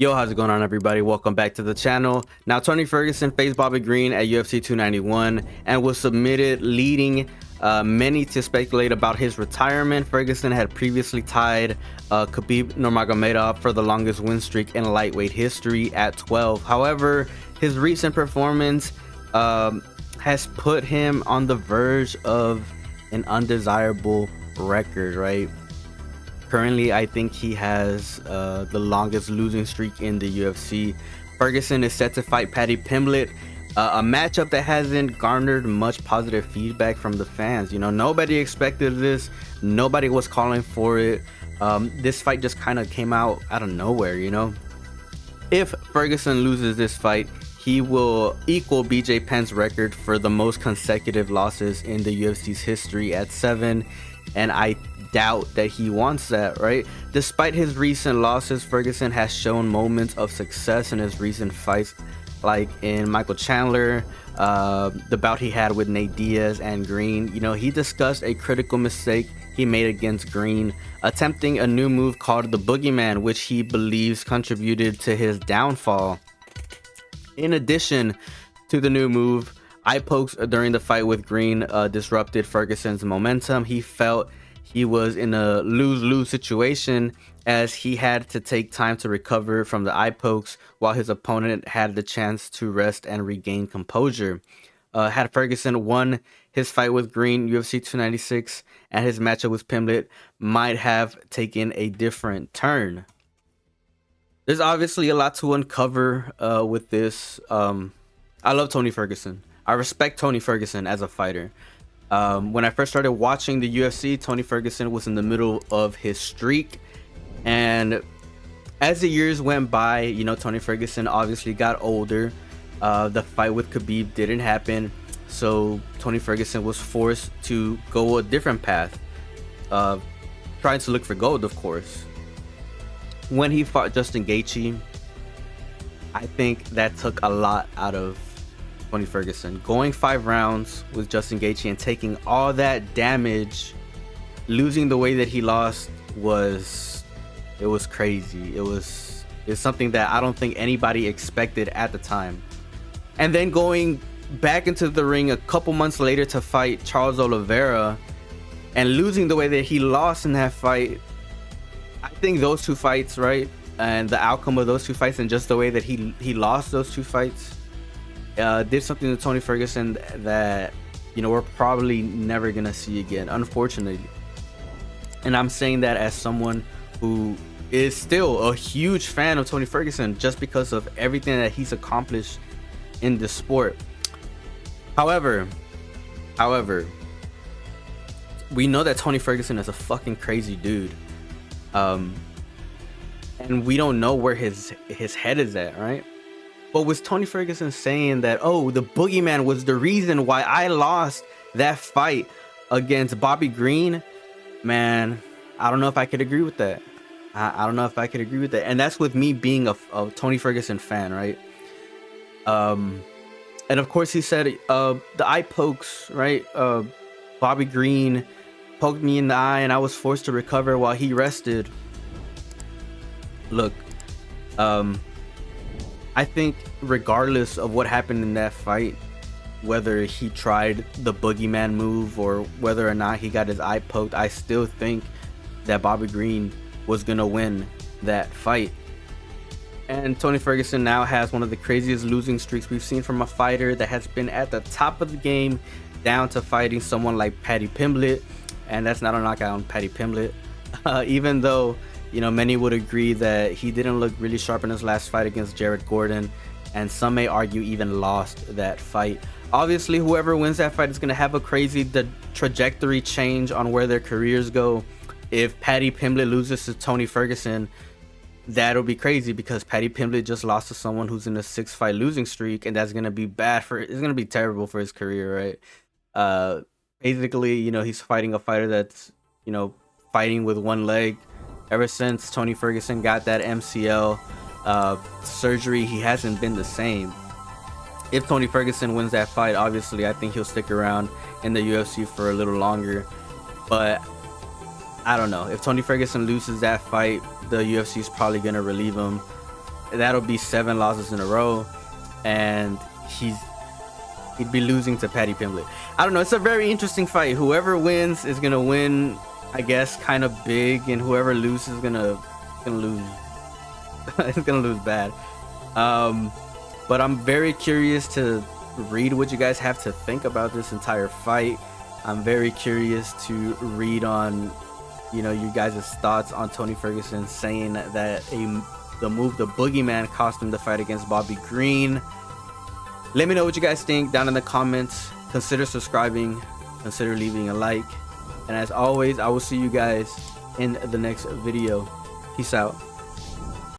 Yo, how's it going on, everybody? Welcome back to the channel. Now, Tony Ferguson faced Bobby Green at UFC 291 and was submitted, leading many to speculate about his retirement. Ferguson had previously tied Khabib Nurmagomedov for the longest win streak in lightweight history at 12. However, his recent performance has put him on the verge of an undesirable record, right? Currently, I think he has the longest losing streak in the UFC. Ferguson is set to fight Paddy Pimblett, a matchup that hasn't garnered much positive feedback from the fans. You know, nobody expected this. Nobody was calling for it. This fight just kind of came out of nowhere, you know. If Ferguson loses this fight, he will equal BJ Penn's record for the most consecutive losses in the UFC's history at 7. And I doubt that he wants that, right? Despite his recent losses, Ferguson has shown moments of success in his recent fights, like in Michael Chandler, the bout he had with Nate Diaz and Green. You know, he discussed a critical mistake he made against Green, attempting a new move called the Boogeyman, which he believes contributed to his downfall. In addition to the new move, eye pokes during the fight with Green disrupted Ferguson's momentum. He felt he was in a lose-lose situation, as he had to take time to recover from the eye pokes while his opponent had the chance to rest and regain composure. Had Ferguson won his fight with Green, UFC 296, and his matchup with Pimblett might have taken a different turn. There's obviously a lot to uncover with this. I love Tony Ferguson. I respect Tony Ferguson as a fighter. When I first started watching the UFC, Tony Ferguson was in the middle of his streak, and as the years went by, you know, Tony Ferguson obviously got older. The fight with Khabib didn't happen, so Tony Ferguson was forced to go a different path, trying to look for gold, of course. When he fought Justin Gaethje, I think that took a lot out of Tony Ferguson. Going 5 rounds with Justin Gaethje and taking all that damage, losing the way that he lost was crazy. It's something that I don't think anybody expected at the time. And then going back into the ring a couple months later to fight Charles Oliveira and losing the way that he lost in that fight, I think those two fights, right, and the outcome of those two fights and just the way that he lost those two fights did something to Tony Ferguson that, you know, we're probably never gonna see again, unfortunately. And I'm saying that as someone who is still a huge fan of Tony Ferguson just because of everything that he's accomplished in the sport. However, we know that Tony Ferguson is a fucking crazy dude. And we don't know where his head is at, right? But with Tony Ferguson saying that, oh, the Boogeyman was the reason why I lost that fight against Bobby Green, man, I don't know if I could agree with that. I don't know if I could agree with that. And that's with me being a Tony Ferguson fan, right? And of course he said the eye pokes, right? Bobby Green poked me in the eye and I was forced to recover while he rested. Look, I think regardless of what happened in that fight, whether he tried the Boogeyman move or whether or not he got his eye poked, I still think that Bobby Green was gonna win that fight. And Tony Ferguson now has one of the craziest losing streaks we've seen from a fighter that has been at the top of the game down to fighting someone like Paddy Pimblett. And that's not a knockout on Paddy Pimblett, even though, you know, many would agree that he didn't look really sharp in his last fight against Jared Gordon, and some may argue even lost that fight. Obviously, whoever wins that fight is going to have a crazy trajectory change on where their careers go. If Paddy Pimblett loses to Tony Ferguson, that'll be crazy because Paddy Pimblett just lost to someone who's in a 6-fight losing streak, and that's going to be it's going to be terrible for his career, right? Basically, you know, he's fighting a fighter that's, you know, fighting with one leg. Ever since Tony Ferguson got that MCL surgery, he hasn't been the same. If Tony Ferguson wins that fight, obviously I think he'll stick around in the UFC for a little longer. But I don't know. If Tony Ferguson loses that fight, the UFC is probably going to relieve him. that'll be 7 losses in a row, and he'd be losing to Paddy Pimblett. I don't know. It's a very interesting fight. Whoever wins is gonna win, I guess, kind of big, and whoever loses is gonna lose. It's gonna lose bad. But I'm very curious to read what you guys have to think about this entire fight. I'm very curious to read on, you know, you guys' thoughts on Tony Ferguson saying that the move the Boogeyman cost him the fight against Bobby Green. Let me know what you guys think down in the comments. Consider subscribing, consider leaving a like, and as always, I will see you guys in the next video. Peace out.